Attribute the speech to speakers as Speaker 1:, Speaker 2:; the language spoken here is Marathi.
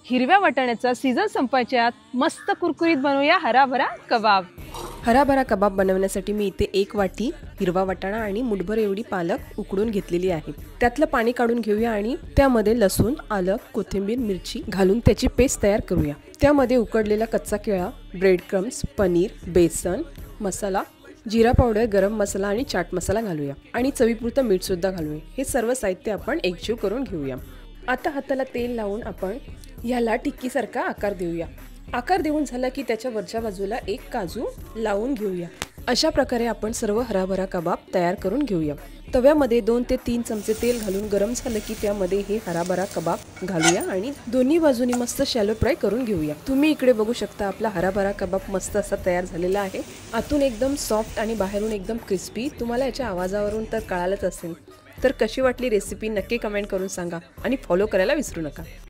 Speaker 1: हिरव्या वाटाण्याचा सीझन संपायच्या आत मस्त कुरकुरीत बनवूया हराभरा कबाब।
Speaker 2: हराभरा कबाब बनवण्यासाठी मी इथे 1 वाटी हिरवा वाटाणा आणि मुठभर एवढी पालक उकडून घेतलेली आहे। त्यातलं पाणी काढून घेऊया आणि त्यामध्ये लसूण, आलं, कोथिंबीर, मिरची घालून त्याची पेस्ट तयार करूया। त्यामध्ये उकडलेला कच्चा केळा, ब्रेड क्रम्स, पनीर, बेसन, मसाला, जिरा पावडर, गरम मसाला आणि चाट मसाला घालूया आणि चवीपुरतं मीठ सुद्धा घालूया। हे सर्व साहित्य आपण एकजीव करून घेऊया। आता हाताला तेल लावून आपण ह्याला टिक्कीसारखा आकार देऊया। आकार देऊन झाला की त्याच्या वरच्या बाजूला एक काजू लावून घेऊया। अशा प्रकारे आपण सर्व हराभरा कबाब तयार करून घेऊया। तव्यामध्ये 2 ते 3 चमचे तेल घालून गरम झालं की त्यामध्ये हे हराभरा कबाब घालूया आणि दोन्ही बाजूनी मस्त शॅलो फ्राय करून घेऊया। तुम्ही इकडे बघू शकता आपला हराभरा कबाब मस्त असा तयार झालेला आहे। आतून एकदम सॉफ्ट आणि बाहेरून एकदम क्रिस्पी। तुम्हाला याच्या आवाजावरून तर कळालंच असेल। तर कशी वाटली रेसिपी नक्की कमेंट करून सांगा आणि फॉलो करायला विसरू नका।